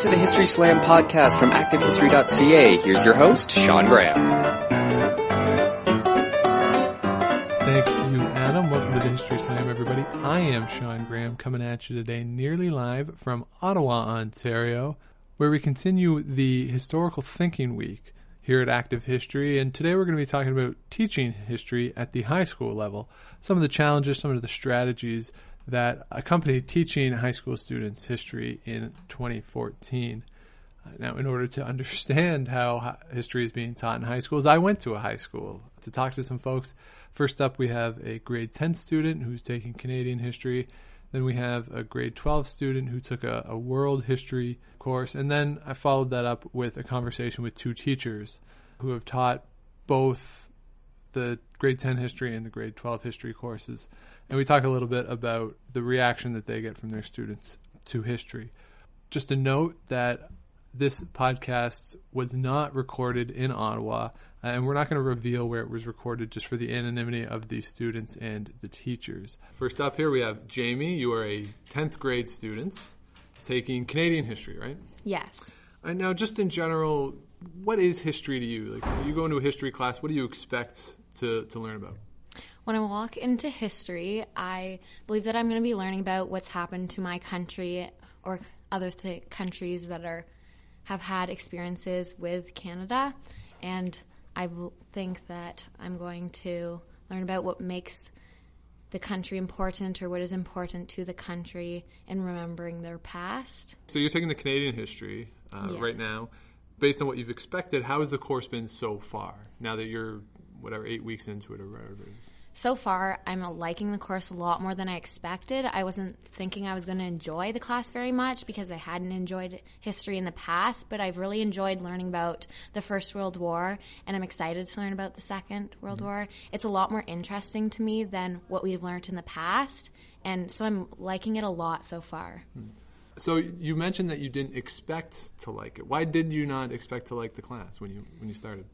to the History Slam podcast from ActiveHistory.ca. Here's your host, Sean Graham. Thank you, Adam. Welcome to the History Slam, everybody. I am Sean Graham, coming at you today nearly live from Ottawa, Ontario, where we continue the Historical Thinking Week here at Active History. And today we're going to be talking about teaching history at the high school level, some of the challenges, some of the strategies that accompany teaching high school students history in 2014. Now, in order to understand how history is being taught in high schools, I went to a high school to talk to some folks. First up, we have a grade 10 student who's taking Canadian history. Then we have a grade 12 student who took a world history course. And then I followed that up with a conversation with two teachers who have taught both the grade 10 history and the grade 12 history courses. And we talk a little bit about the reaction that they get from their students to history. Just a note that this podcast was not recorded in Ottawa, and we're not going to reveal where it was recorded just for the anonymity of the students and the teachers. First up here we have Jamie. You are a 10th grade student taking Canadian history, right? Yes. And now, just in general, what is history to you? Like, when you go into a history class, what do you expect to learn about? When I walk into history, I believe that I'm going to be learning about what's happened to my country or other countries that have had experiences with Canada. And I think that I'm going to learn about what makes the country important or what is important to the country and remembering their past. So you're taking the Canadian history yes. right now. Based on what you've expected, how has the course been so far, now that you're, 8 weeks into it or whatever it is? So far, I'm liking the course a lot more than I expected. I wasn't thinking I was going to enjoy the class very much because I hadn't enjoyed history in the past, but I've really enjoyed learning about the First World War, and I'm excited to learn about the Second World War. It's a lot more interesting to me than what we've learned in the past, and so I'm liking it a lot so far. So you mentioned that you didn't expect to like it. Why did you not expect to like the class when you started?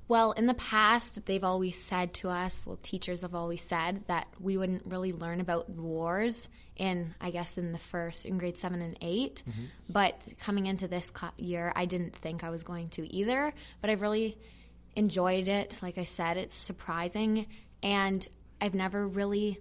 Well, in the past, they've always said to us, teachers have always said that we wouldn't really learn about wars in grade 7 and 8. Mm-hmm. But coming into this year, I didn't think I was going to either. But I've really enjoyed it. Like I said, it's surprising. And I've never really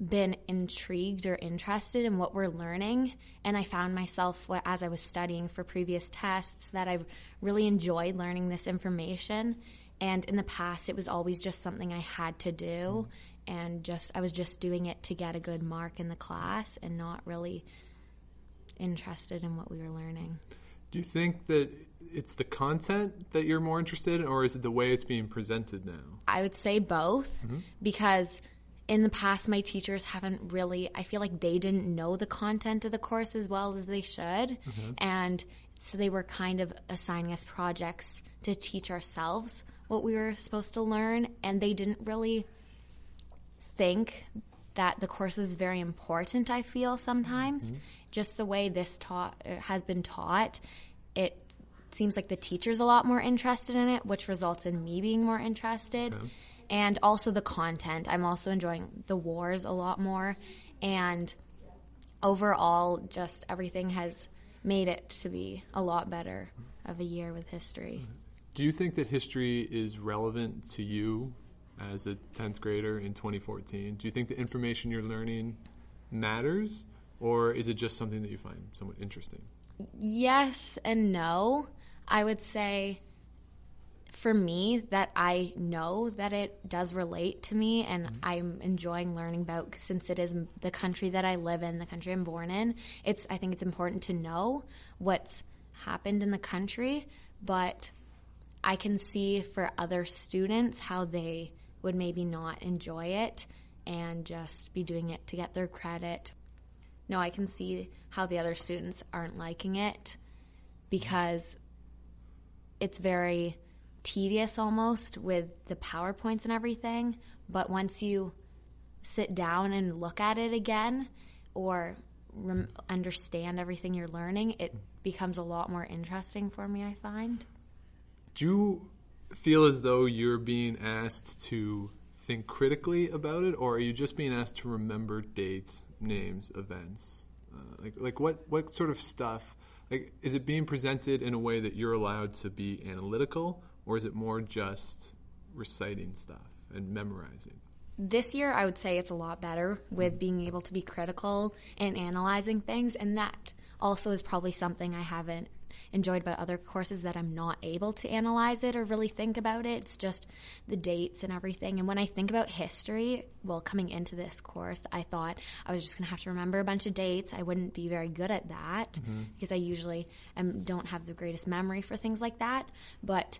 been intrigued or interested in what we're learning. And I found myself, as I was studying for previous tests, that I've really enjoyed learning this information. And in the past, it was always just something I had to do, and I was just doing it to get a good mark in the class and not really interested in what we were learning. Do you think that it's the content that you're more interested in, or is it the way it's being presented now? I would say both, because in the past, my teachers haven't really, I feel like they didn't know the content of the course as well as they should, and so they were kind of assigning us projects to teach ourselves what we were supposed to learn, and they didn't really think that the course was very important, I feel sometimes. Just the way this has been taught, it seems like the teacher's a lot more interested in it, which results in me being more interested. Okay. And also the content. I'm also enjoying the wars a lot more, and overall, just everything has made it to be a lot better of a year with history. Do you think that history is relevant to you as a 10th grader in 2014? Do you think the information you're learning matters, or is it just something that you find somewhat interesting? Yes and no. I would say for me that I know that it does relate to me, and I'm enjoying learning about, since it is the country that I live in, the country I'm born in. I think it's important to know what's happened in the country, but I can see for other students how they would maybe not enjoy it and just be doing it to get their credit. No, I can see how the other students aren't liking it because it's very tedious almost with the PowerPoints and everything. But once you sit down and look at it again or understand everything you're learning, it becomes a lot more interesting for me, I find. Do you feel as though you're being asked to think critically about it, or are you just being asked to remember dates, names, events? Like what sort of stuff Like, is it being presented in a way that you're allowed to be analytical, or is it more just reciting stuff and memorizing? This year, I would say it's a lot better with being able to be critical and analyzing things, and that also is probably something I haven't enjoyed about other courses, that I'm not able to analyze it or really think about it. It's just the dates and everything. And when I think about history, well, coming into this course, I thought I was just going to have to remember a bunch of dates. I wouldn't be very good at that because I usually don't have the greatest memory for things like that. But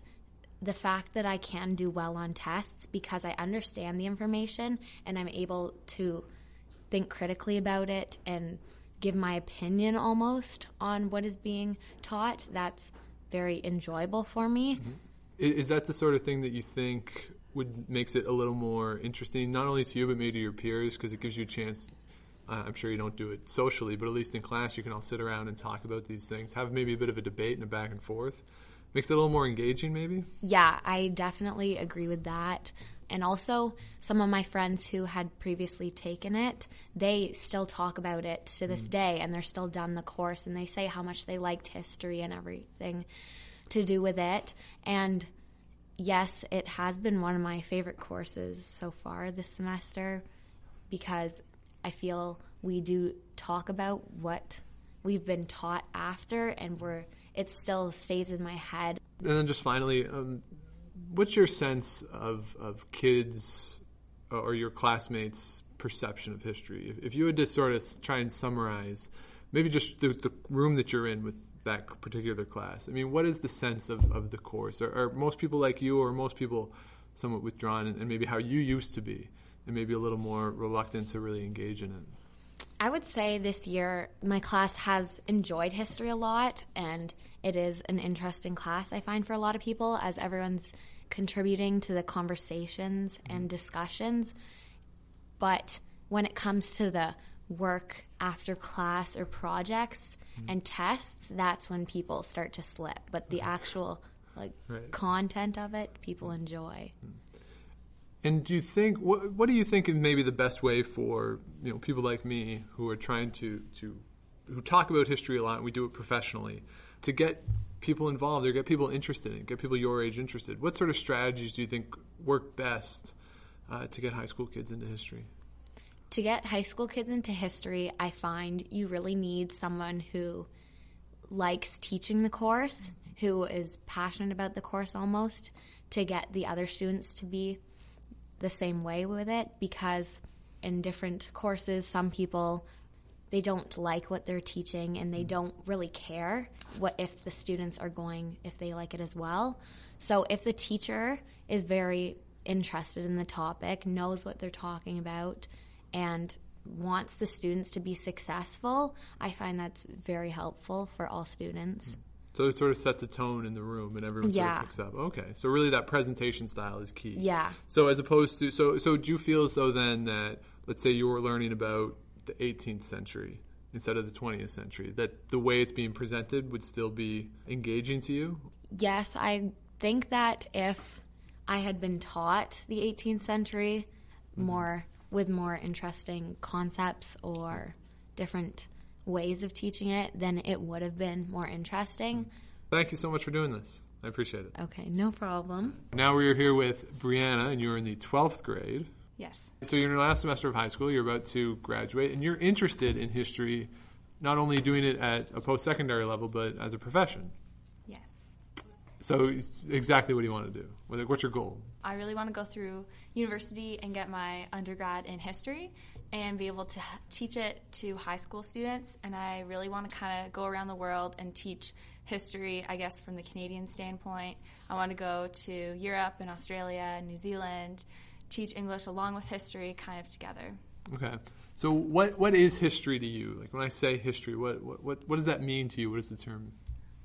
the fact that I can do well on tests because I understand the information and I'm able to think critically about it and give my opinion almost on what is being taught, that's very enjoyable for me. Is that the sort of thing that you think makes it a little more interesting, not only to you but maybe to your peers, because it gives you a chance? I'm sure you don't do it socially, but at least in class you can all sit around and talk about these things, have maybe a bit of a debate and a back and forth. Makes it a little more engaging, maybe? Yeah, I definitely agree with that. And also, some of my friends who had previously taken it, they still talk about it to this day, and they're still done the course, and they say how much they liked history and everything to do with it. And yes, it has been one of my favorite courses so far this semester, because I feel we do talk about what we've been taught after, and it still stays in my head. And then just finally, what's your sense of kids or your classmates' perception of history? If you had to sort of try and summarize maybe just the room that you're in with that particular class, I mean, what is the sense of the course? Are most people like you, or are most people somewhat withdrawn, and maybe how you used to be, and maybe a little more reluctant to really engage in it? I would say this year my class has enjoyed history a lot, and it is an interesting class, I find, for a lot of people, as everyone's contributing to the conversations and discussions. But when it comes to the work after class or projects and tests, that's when people start to slip. But the actual content of it, people enjoy. And do you think, what do you think is maybe the best way for people like me who are trying to who talk about history a lot, and we do it professionally, to get people involved or get people interested in it, get people your age interested? What sort of strategies do you think work best to get high school kids into history? To get high school kids into history, I find you really need someone who likes teaching the course, who is passionate about the course almost, to get the other students to be the same way with it, because in different courses, some people, they don't like what they're teaching and they don't really care if the students are going, if they like it as well. So if the teacher is very interested in the topic, knows what they're talking about, and wants the students to be successful, I find that's very helpful for all students. So it sort of sets a tone in the room and everyone sort of picks up. Okay. So really that presentation style is key. Yeah. So as opposed to, so do you feel as though then that, let's say you were learning about the 18th century instead of the 20th century, that the way it's being presented would still be engaging to you? Yes, I think that if I had been taught the 18th century with more interesting concepts or different ways of teaching it, then it would have been more interesting. Thank you so much for doing this. I appreciate it. Okay, no problem. Now we're here with Brianna, and you're in the 12th grade. Yes. So you're in your last semester of high school. You're about to graduate, and you're interested in history, not only doing it at a post-secondary level, but as a profession. Yes. So exactly what do you want to do? What's your goal? I really want to go through university and get my undergrad in history and be able to teach it to high school students. And I really want to kind of go around the world and teach history, I guess, from the Canadian standpoint. I want to go to Europe and Australia and New Zealand, teach English along with history kind of together. Okay. So what is history to you? Like when I say history, what does that mean to you? What is the term?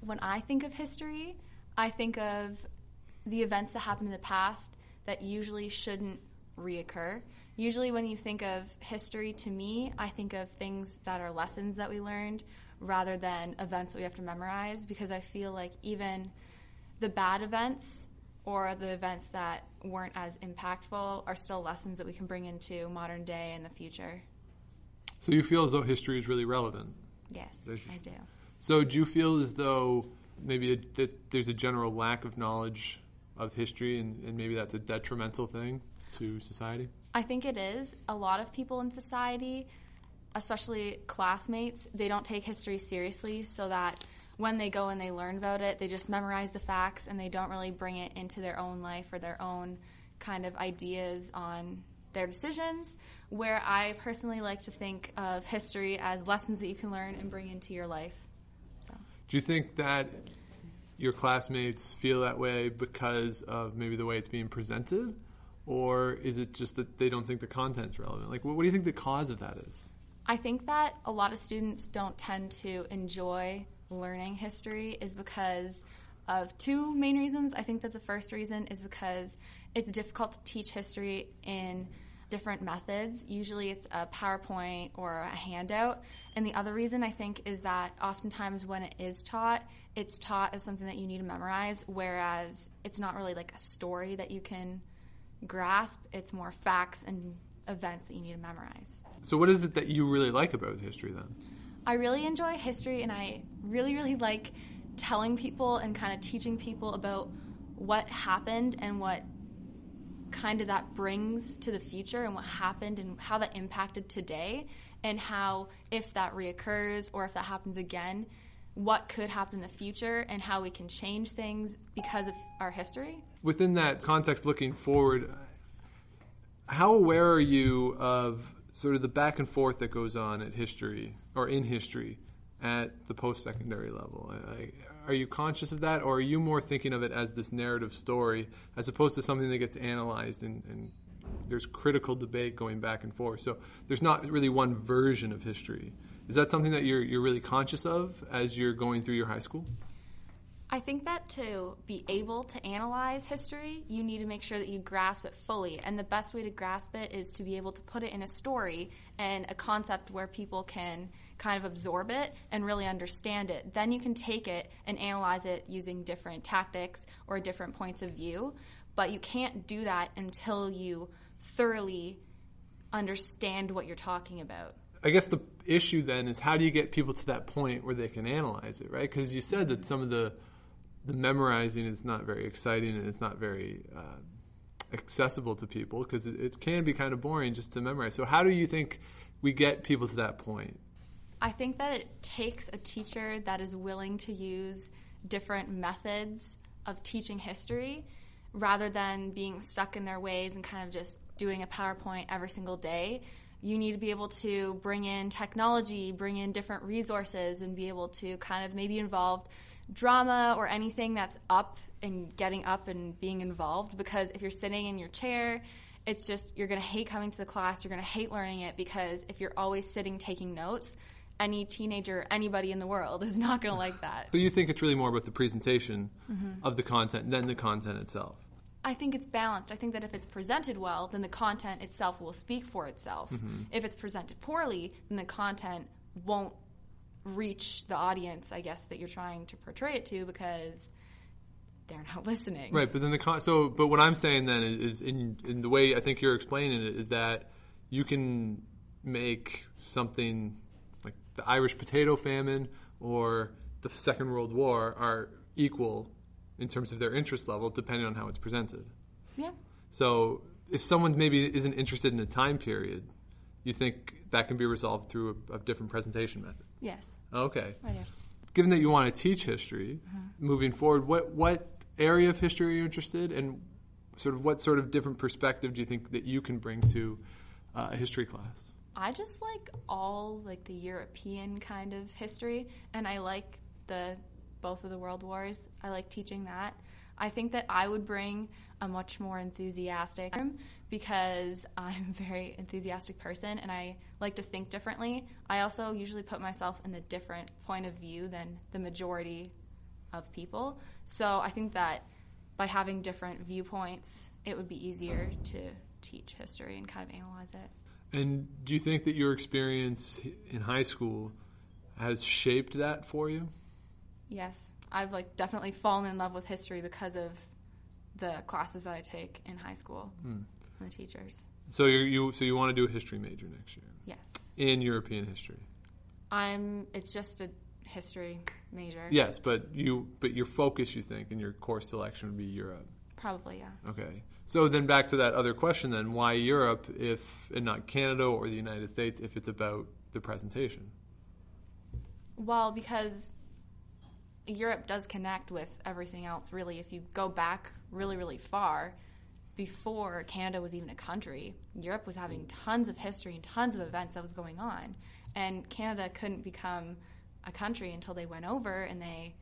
When I think of history, I think of the events that happened in the past that usually shouldn't reoccur. Usually when you think of history, to me, I think of things that are lessons that we learned rather than events that we have to memorize, because I feel like even the bad events or the events that weren't as impactful are still lessons that we can bring into modern day and the future. So you feel as though history is really relevant? Yes, I do. So do you feel as though maybe that there's a general lack of knowledge of history and maybe that's a detrimental thing to society? I think it is. A lot of people in society, especially classmates, they don't take history seriously, so that when they go and they learn about it, they just memorize the facts and they don't really bring it into their own life or their own kind of ideas on their decisions, where I personally like to think of history as lessons that you can learn and bring into your life. So, do you think that your classmates feel that way because of maybe the way it's being presented? Or is it just that they don't think the content's relevant? Like, what do you think the cause of that is? I think that a lot of students don't tend to enjoy learning history is because of two main reasons. I think that the first reason is because it's difficult to teach history in different methods. Usually it's a PowerPoint or a handout. And the other reason, I think, is that oftentimes when it is taught, it's taught as something that you need to memorize, whereas it's not really like a story that you can grasp. It's more facts and events that you need to memorize. So what is it that you really like about history then? I really enjoy history, and I really, really like telling people and kind of teaching people about what happened and what kind of that brings to the future and what happened and how that impacted today, and how if that reoccurs or if that happens again, what could happen in the future and how we can change things because of our history. Within that context, looking forward, how aware are you of sort of the back and forth that goes on at history or in history at the post-secondary level? Are you conscious of that, or are you more thinking of it as this narrative story as opposed to something that gets analyzed and there's critical debate going back and forth? So there's not really one version of history. Is that something that you're really conscious of as you're going through your high school? I think that to be able to analyze history, you need to make sure that you grasp it fully. And the best way to grasp it is to be able to put it in a story and a concept where people can kind of absorb it and really understand it. Then you can take it and analyze it using different tactics or different points of view. But you can't do that until you thoroughly understand what you're talking about. I guess the issue then is, how do you get people to that point where they can analyze it, right? Because you said that some of the memorizing is not very exciting and it's not very accessible to people because it can be kind of boring just to memorize. So how do you think we get people to that point? I think that it takes a teacher that is willing to use different methods of teaching history rather than being stuck in their ways and kind of just doing a PowerPoint every single day. You need to be able to bring in technology, bring in different resources, and be able to kind of maybe involve drama or anything that's up and getting up and being involved. Because if you're sitting in your chair, it's just, you're going to hate coming to the class, you're going to hate learning it, because if you're always sitting taking notes, any teenager, anybody in the world is not going to like that. So you think it's really more about the presentation of the content than the content itself? I think it's balanced. I think that if it's presented well, then the content itself will speak for itself. If it's presented poorly, then the content won't reach the audience, I guess, that you're trying to portray it to, because they're not listening. Right, but then but what I'm saying then is in the way I think you're explaining it is that you can make something like the Irish potato famine or the Second World War are equal in terms of their interest level, depending on how it's presented. Yeah. So if someone maybe isn't interested in a time period, you think that can be resolved through a different presentation method? Yes. Okay. I do. Given that you want to teach history, moving forward, what area of history are you interested in, and what sort of different perspective do you think that you can bring to a history class? I just like all the European kind of history, and I like both of the world wars. I like teaching that. I think that I would bring a much more enthusiastic, because I'm a very enthusiastic person and I like to think differently. I also usually put myself in a different point of view than the majority of people. So I think that by having different viewpoints, it would be easier to teach history and kind of analyze it. And do you think that your experience in high school has shaped that for you? Yes, I've definitely fallen in love with history because of the classes that I take in high school and the teachers. So you want to do a history major next year? Yes. In European history? It's just a history major. Yes, but your focus, you think, in your course selection would be Europe. Probably, yeah. Okay. So then back to that other question then, why Europe and not Canada or the United States if it's about the presentation? Well, because Europe does connect with everything else, really. If you go back really, really far, before Canada was even a country, Europe was having tons of history and tons of events that was going on. And Canada couldn't become a country until they went over and they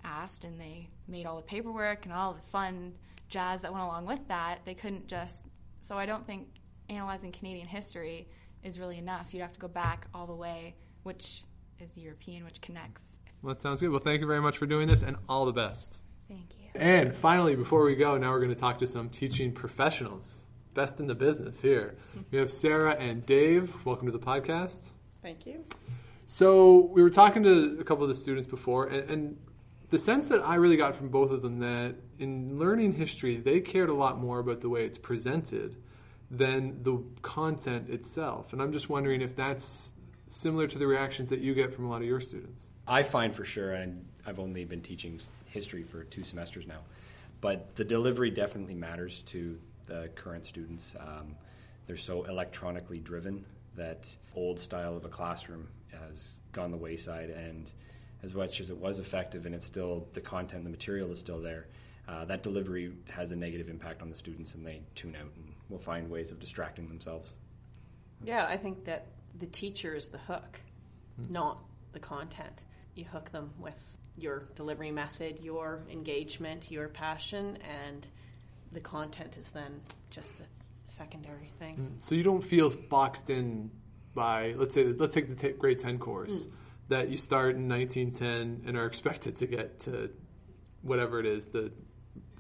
asked and they made all the paperwork and all the fun jazz that went along with that. They couldn't just... So I don't think analyzing Canadian history is really enough. You'd have to go back all the way, which is European, which connects. Well, that sounds good. Well, thank you very much for doing this, and all the best. Thank you. And finally, before we go, now we're going to talk to some teaching professionals. Best in the business here. We have Sarah and Dave. Welcome to the podcast. Thank you. So we were talking to a couple of the students before, and the sense that I really got from both of them that in learning history, they cared a lot more about the way it's presented than the content itself. And I'm just wondering if that's similar to the reactions that you get from a lot of your students. I find for sure, and I've only been teaching history for 2 semesters now, but the delivery definitely matters to the current students. They're so electronically driven that old style of a classroom has gone the wayside, and as much as it was effective and it's still, the content, the material is still there, that delivery has a negative impact on the students and they tune out and will find ways of distracting themselves. Yeah, I think that the teacher is the hook, not the content. You hook them with your delivery method, your engagement, your passion, and the content is then just the secondary thing. So you don't feel boxed in by, let's take the grade 10 course, that you start in 1910 and are expected to get to whatever it is.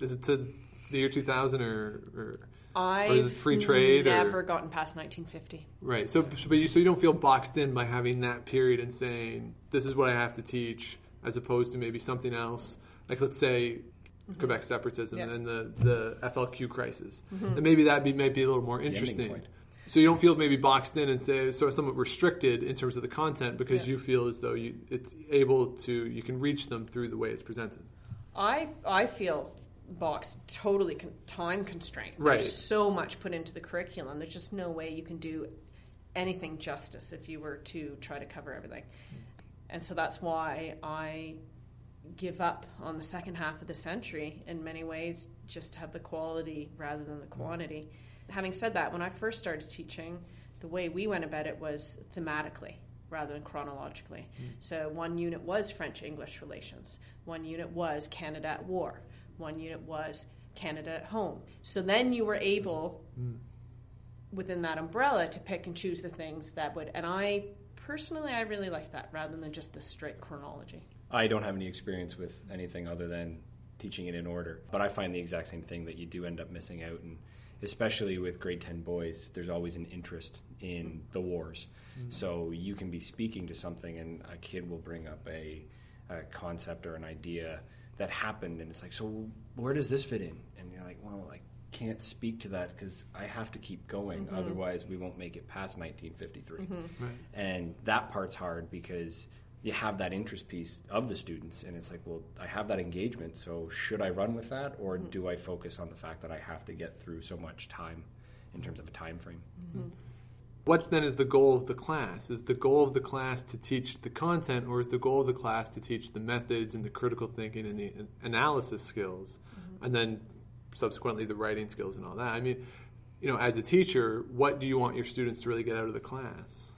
Is it to the year 2000 or is it free trade? I've never gotten past 1950. Right. So you don't feel boxed in by having that period and saying, this is what I have to teach, as opposed to maybe something else. Like, let's say, Quebec separatism and the FLQ crisis. And maybe that might be a little more interesting. So you don't feel maybe boxed in and say so somewhat restricted in terms of the content because you feel as though you can reach them through the way it's presented. I feel boxed, totally time constrained. Right. There's so much put into the curriculum. There's just no way you can do anything justice if you were to try to cover everything. And so that's why I give up on the second half of the century in many ways, just to have the quality rather than the quantity. Having said that, when I first started teaching, the way we went about it was thematically rather than chronologically. So one unit was French-English relations. One unit was Canada at war. One unit was Canada at home. So then you were able, within that umbrella, to pick and choose the things that would... And I really like that rather than just the strict chronology. I don't have any experience with anything other than teaching it in order, but I find the exact same thing, that you do end up missing out, and especially with grade 10 boys, there's always an interest in the wars. So you can be speaking to something and a kid will bring up a concept or an idea that happened, and it's like, so where does this fit in? And you're like, well, I can't speak to that because I have to keep going, otherwise we won't make it past 1953. Right. And that part's hard because you have that interest piece of the students, and it's like, well, I have that engagement, so should I run with that, or do I focus on the fact that I have to get through so much time in terms of a time frame? What then is the goal of the class? Is the goal of the class to teach the content, or is the goal of the class to teach the methods and the critical thinking and the analysis skills, and then subsequently the writing skills and all that? I mean, as a teacher, what do you want your students to really get out of the class?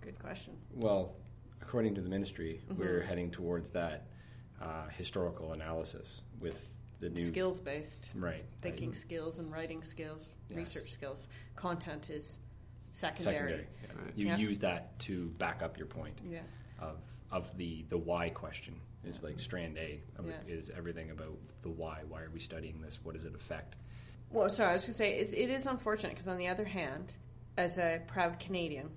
Good question. Well, according to the ministry, we're heading towards that historical analysis with the new... Skills-based. Right. Thinking skills and writing skills, research skills. Content is secondary. Secondary. Yeah. Right. You use that to back up your point of the why question. Is like strand A is everything about the why. Why are we studying this? What does it affect? Well, sorry, I was going to say, it is unfortunate because on the other hand, as a proud Canadian,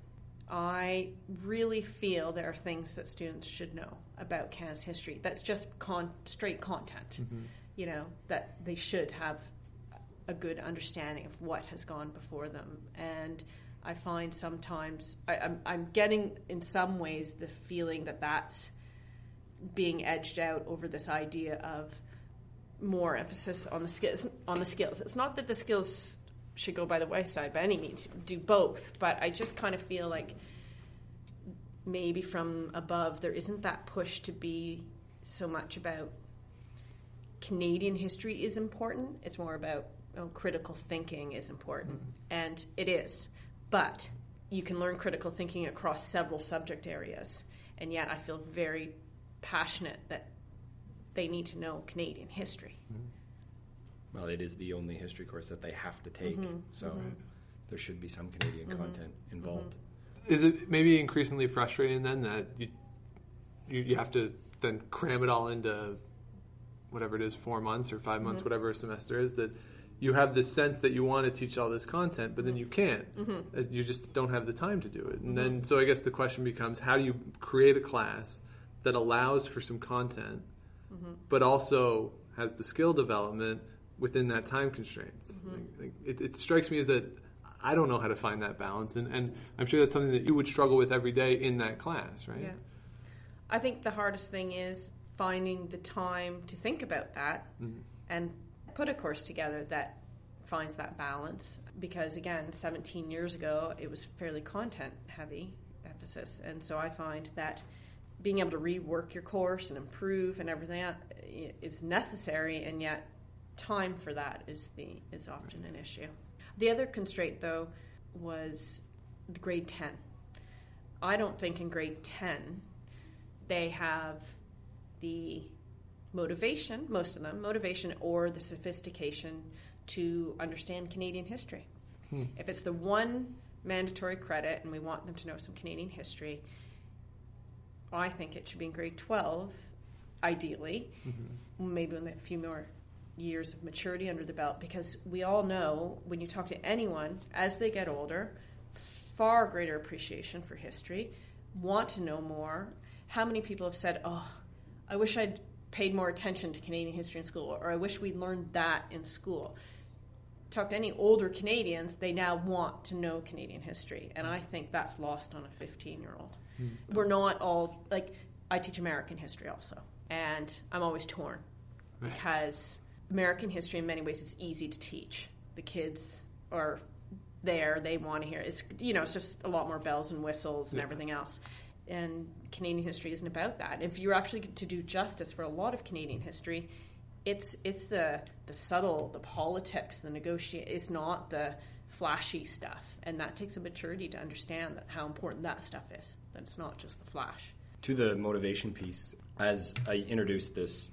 I really feel there are things that students should know about Canada's history. That's just straight content, that they should have a good understanding of what has gone before them. And I find sometimes, I'm getting in some ways the feeling that that's being edged out over this idea of more emphasis on the skills. It's not that the skills should go by the wayside by any means. Do both, but I just kind of feel like maybe from above there isn't that push to be so much about Canadian history is important. It's more about critical thinking is important, and it is. But you can learn critical thinking across several subject areas, and yet I feel very passionate that they need to know Canadian history. Well, it is the only history course that they have to take, so there should be some Canadian content involved. Is it maybe increasingly frustrating then that you have to then cram it all into whatever it is, 4 months or 5 months, whatever a semester is, that you have this sense that you want to teach all this content, but then you can't. You just don't have the time to do it. And then, so I guess the question becomes, how do you create a class that allows for some content, but also has the skill development within that time constraints? It strikes me as that I don't know how to find that balance, and I'm sure that's something that you would struggle with every day in that class, right? Yeah. I think the hardest thing is finding the time to think about that and put a course together that finds that balance. Because again, 17 years ago, it was fairly content-heavy emphasis, and so I find that being able to rework your course and improve and everything is necessary, and yet time for that is often an issue. The other constraint, though, was the grade 10. I don't think in grade 10 they have the motivation, most of them, motivation or the sophistication to understand Canadian history. If it's the one mandatory credit and we want them to know some Canadian history, I think it should be in grade 12, ideally, maybe with a few more years of maturity under the belt, because we all know when you talk to anyone, as they get older, far greater appreciation for history, want to know more. How many people have said, oh, I wish I'd paid more attention to Canadian history in school, or I wish we'd learned that in school. Talk to any older Canadians, they now want to know Canadian history, and I think that's lost on a 15-year-old. We're not all, like, I teach American history also, and I'm always torn, because American history in many ways is easy to teach. The kids are there, they want to hear it. It's just a lot more bells and whistles and everything else. And Canadian history isn't about that. If you're actually to do justice for a lot of Canadian history, it's the subtle, the politics, the negotiate. It's not the flashy stuff, and that takes a maturity to understand how important that stuff is. That it's not just the flash. To the motivation piece, as I introduced this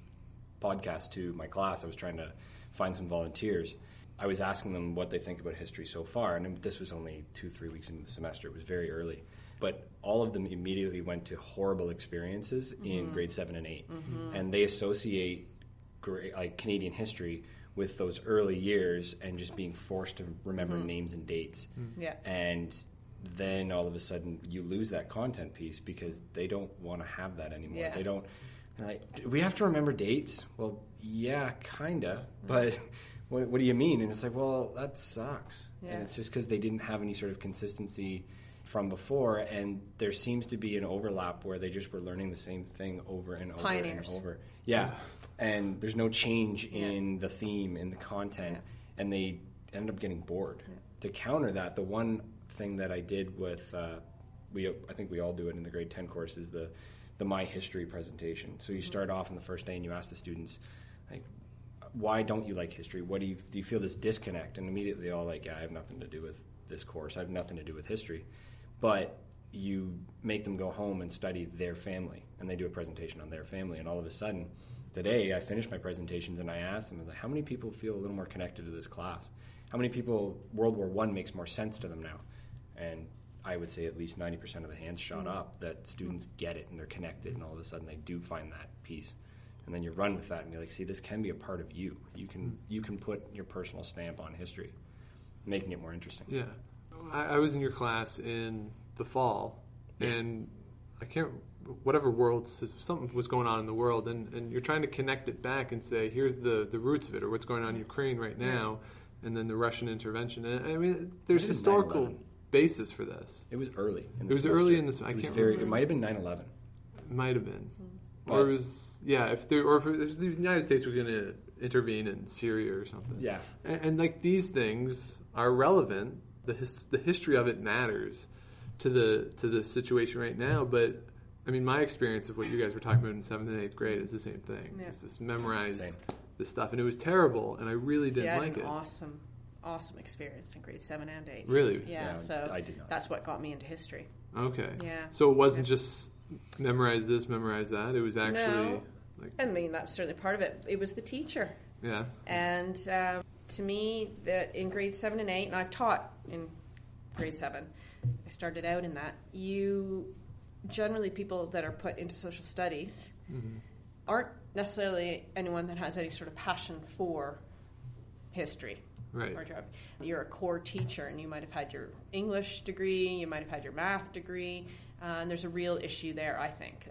podcast to my class, I was trying to find some volunteers. I was asking them what they think about history so far, and this was only 2-3 weeks into the semester. It was very early. But all of them immediately went to horrible experiences in grade 7 and 8. And they associate Canadian history with those early years and just being forced to remember names and dates. And then all of a sudden you lose that content piece because they don't want to have that anymore. They don't, do we have to remember dates? Well, yeah, kind of, but what do you mean? And it's like, well, that sucks. And it's just because they didn't have any sort of consistency from before, and there seems to be an overlap where they just were learning the same thing over and over and over. And there's no change in the theme, in the content, and they end up getting bored. To counter that, the one thing that I did with, I think we all do it in the grade 10 course, is the My History presentation. So you start off on the first day and you ask the students, like, why don't you like history? What do you feel this disconnect? And immediately they're all like, I have nothing to do with this course. I have nothing to do with history. But you make them go home and study their family, and they do a presentation on their family, and all of a sudden, today I finished my presentations and I asked them, I was like, how many people feel a little more connected to this class? How many people, World War I makes more sense to them now? And I would say at least 90% of the hands shot up that students get it and they're connected, and all of a sudden they do find that piece. And then you run with that and you're like, see, this can be a part of you. You can put your personal stamp on history, making it more interesting. Yeah. I was in your class in the fall, and whatever world, something was going on in the world, and you're trying to connect it back and say, here's the roots of it, or what's going on in Ukraine right now, and then the Russian intervention. And I mean, there's historical basis for this. It was early. It was early in this. It might have been 9/11. It might have been. Or it was, if the United States was going to intervene in Syria or something. Yeah. And like these things are relevant. The history of it matters to the situation right now. But I mean, my experience of what you guys were talking about in 7th and 8th grade is the same thing. Yeah. It's just memorize this stuff, and it was terrible, and I really didn't like it. Awesome experience in grade 7 and 8. Really? Yeah. So I did not. That's what got me into history. Okay. Yeah. So it wasn't just memorize this, memorize that. It was actually I mean, that's certainly part of it. It was the teacher. Yeah. And to me, that in grade 7 and 8, and I've taught in grade 7, I started out in that. Generally, people that are put into social studies aren't necessarily anyone that has any sort of passion for history. Right. Or geography. You're a core teacher, and you might have had your English degree, you might have had your math degree, and there's a real issue there, I think.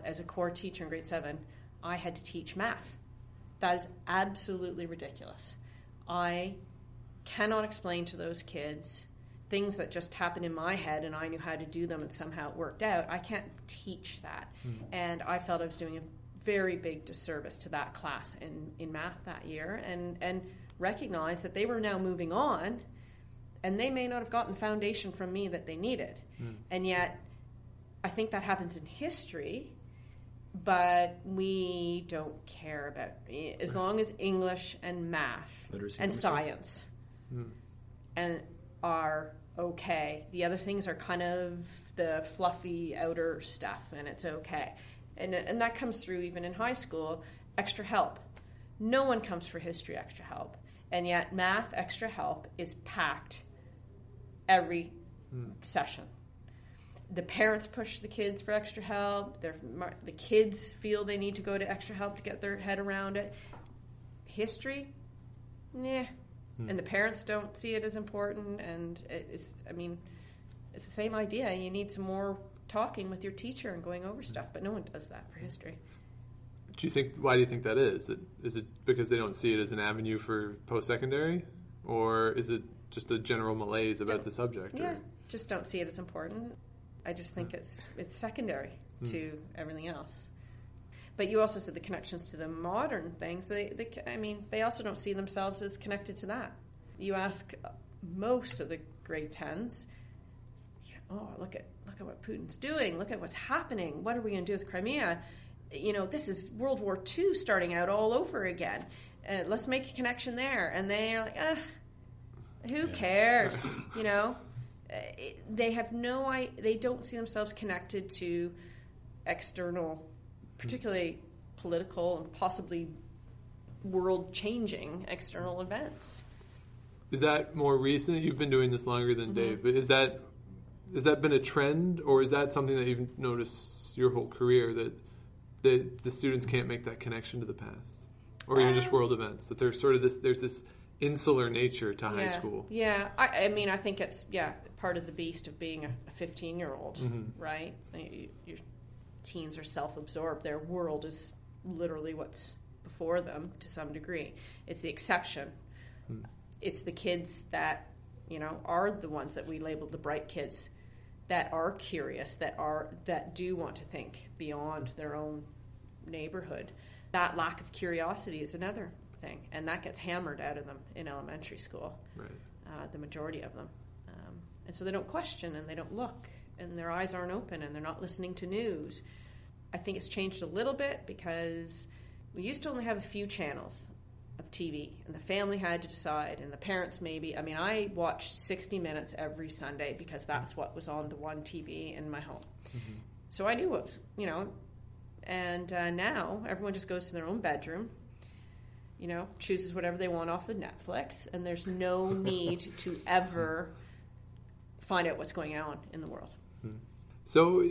As a core teacher in grade 7, I had to teach math. That is absolutely ridiculous. I cannot explain to those kids things that just happened in my head and I knew how to do them and somehow it worked out. I can't teach that. And I felt I was doing a very big disservice to that class in math that year, and recognized that they were now moving on and they may not have gotten the foundation from me that they needed. And yet I think that happens in history, but we don't care about it. As long as English and math and science and are okay. The other things are kind of the fluffy outer stuff, and it's okay. And that comes through even in high school. Extra help. No one comes for history extra help. And yet math extra help is packed every session. The parents push the kids for extra help. The kids feel they need to go to extra help to get their head around it. History? Nah. And the parents don't see it as important. And it's the same idea. You need some more talking with your teacher and going over stuff. But no one does that for history. Why do you think that is? Is it because they don't see it as an avenue for post-secondary? Or is it just a general malaise about the subject? Yeah, just don't see it as important. I just think it's secondary to everything else. But you also said the connections to the modern things. They also don't see themselves as connected to that. You ask most of the grade 10s, look at what Putin's doing. Look at what's happening. What are we going to do with Crimea? This is World War II starting out all over again. Let's make a connection there. And they're like, who cares? They have they don't see themselves connected to external, particularly political and possibly world-changing external events. Is that more recent? You've been doing this longer than Dave, but has that been a trend, or is that something that you've noticed your whole career, that the students can't make that connection to the past, or even just world events? That there's sort of there's this insular nature to high school. Yeah, I think it's part of the beast of being a 15-year-old, right? Your teens are self-absorbed. Their world is literally what's before them to some degree. It's the exception. It's the kids that are the ones that we label the bright kids, that are curious, that do want to think beyond their own neighborhood. That lack of curiosity is another thing, and that gets hammered out of them in elementary school. Right. The majority of them, and so they don't question and they don't look, and their eyes aren't open, and they're not listening to news. I think it's changed a little bit because we used to only have a few channels of TV, and the family had to decide, and the parents maybe. I watched 60 Minutes every Sunday because that's what was on the one TV in my home. So I knew what was, and now everyone just goes to their own bedroom, chooses whatever they want off of Netflix, and there's no need to ever find out what's going on in the world. So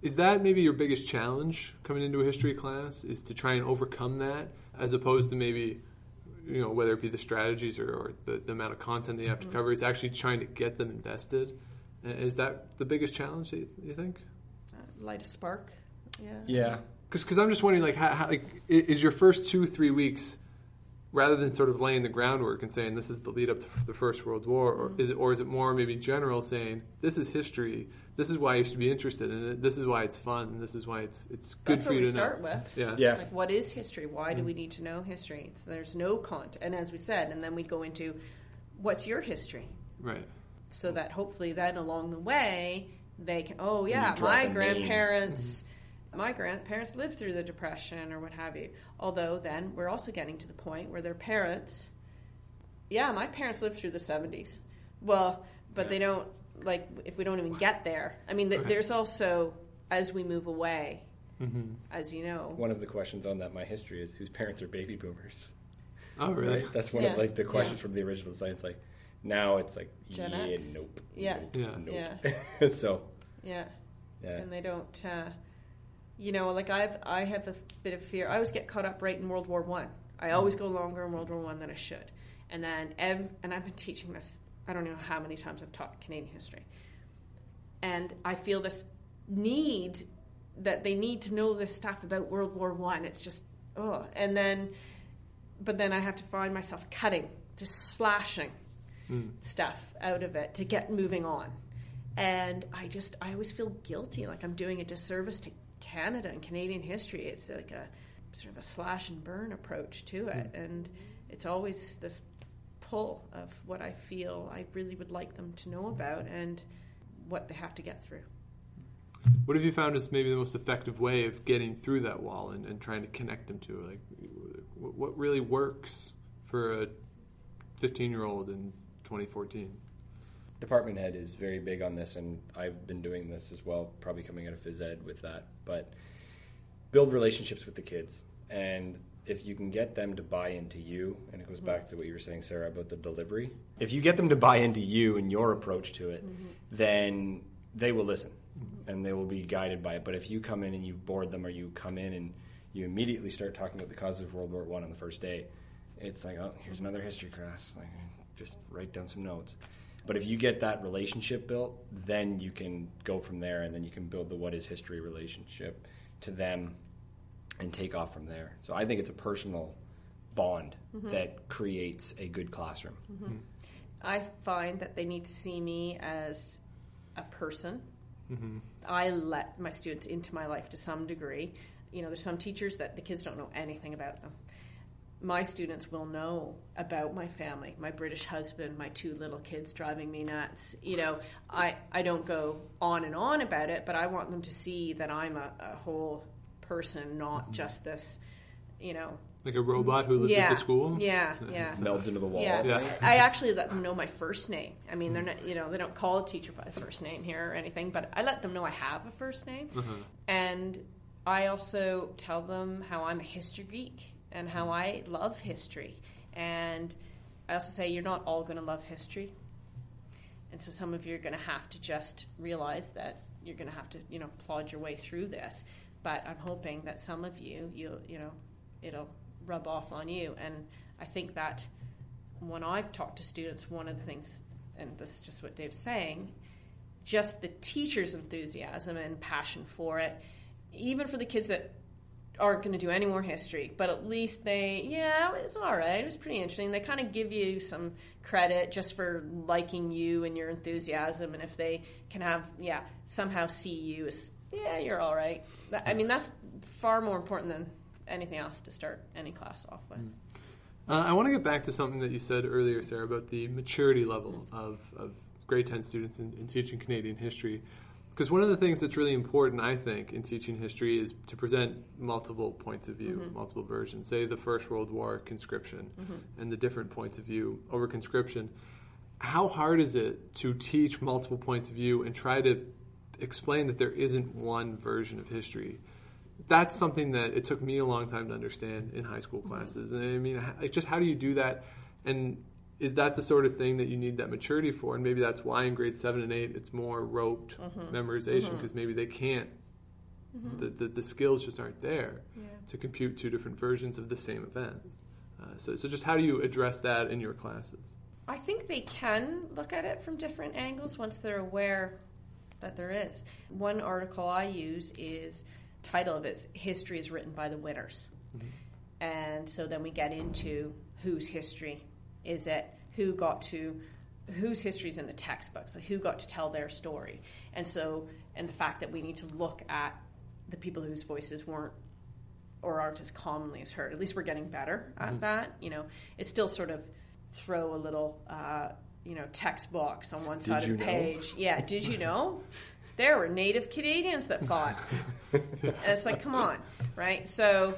is that maybe your biggest challenge coming into a history class, is to try and overcome that, as opposed to maybe, whether it be the strategies or the amount of content that you have to cover, is actually trying to get them invested? Is that the biggest challenge, you think? Light a spark. Yeah. Because I'm just wondering, how is your first 2-3 weeks rather than sort of laying the groundwork and saying this is the lead up to the First World War, or is it more maybe general, saying this is history, this is why you should be interested in it, this is why it's fun, and this is why it's good That's for you to know. That's what we start with. Yeah. Like, what is history? Why do we need to know history? There's no content, and as we said, and then we go into what's your history, right? So that hopefully then along the way they can, oh yeah, drop my a name. grandparents. My grandparents lived through the Depression or what have you. Although then we're also getting to the point where their parents, my parents lived through the 70s. Well, but they don't, like, if we don't even get there. I mean, there's also, as we move away, as you know. One of the questions on that My History is whose parents are baby boomers. Oh, really? Right? That's one of like the questions from the original science. Like, now it's like, Gen X. nope. Yeah. Nope. So. Yeah. And they don't... like I have a bit of fear. I always get caught up right in World War I. I always go longer in World War I than I should. And then, and I've been teaching this, I don't know how many times I've taught Canadian history. And I feel this need that they need to know this stuff about World War I. It's just, but then I have to find myself cutting, just slashing stuff out of it to get moving on. And I always feel guilty, like I'm doing a disservice to Canada and Canadian history. It's like a sort of a slash and burn approach to it, and it's always this pull of what I feel I really would like them to know about and what they have to get through. What have you found is maybe the most effective way of getting through that wall and trying to connect them to it? Like, what really works for a 15-year-old in 2014? Department head is very big on this, and I've been doing this as well, probably coming out of phys ed with that. But build relationships with the kids, and if you can get them to buy into you, and it goes back to what you were saying, Sarah, about the delivery. If you get them to buy into you and your approach to it, then they will listen, and they will be guided by it. But if you come in and you bored them, or you come in and you immediately start talking about the causes of World War I on the first day, it's like, oh, here's another history class. Like, just write down some notes. But if you get that relationship built, then you can go from there, and then you can build the what is history relationship to them and take off from there. So I think it's a personal bond that creates a good classroom. I find that they need to see me as a person. I let my students into my life to some degree. There's some teachers that the kids don't know anything about them. My students will know about my family, my British husband, my 2 little kids driving me nuts. I don't go on and on about it, but I want them to see that I'm a whole person, not just this, Like a robot who lives at the school? Yeah. Melds into the wall. Yeah. I actually let them know my first name. I mean, they're not, they don't call a teacher by first name here or anything, but I let them know I have a first name. And I also tell them how I'm a history geek and how I love history. And I also say you're not all going to love history. And so some of you are going to have to just realize that you're going to have to, plod your way through this. But I'm hoping that some of you, it'll rub off on you. And I think that when I've talked to students, one of the things, and this is just what Dave's saying, just the teacher's enthusiasm and passion for it, even for the kids that aren't going to do any more history, but at least it was all right. It was pretty interesting. They kind of give you some credit just for liking you and your enthusiasm, and if they can somehow see you as, you're all right. I mean, that's far more important than anything else to start any class off with. I want to get back to something that you said earlier, Sarah, about the maturity level of grade 10 students in teaching Canadian history. Because one of the things that's really important, I think, in teaching history is to present multiple points of view, multiple versions. Say the First World War conscription and the different points of view over conscription. How hard is it to teach multiple points of view and try to explain that there isn't one version of history? That's something that it took me a long time to understand in high school classes. And I mean, just how do you do that? And is that the sort of thing that you need that maturity for? And maybe that's why in grade 7 and 8 it's more rote memorization, because maybe they can't, the skills just aren't there to compute 2 different versions of the same event. So just how do you address that in your classes? I think they can look at it from different angles once they're aware that there is. One article I use title of it is History is Written by the Winners. And so then we get into whose history is it, whose history is in the textbooks, like who got to tell their story. And the fact that we need to look at the people whose voices weren't or aren't as commonly as heard. At least we're getting better at that. It's still sort of throw a little, text box on one side of the page. Yeah, did you know? There were Native Canadians that fought. And it's like, come on, right? So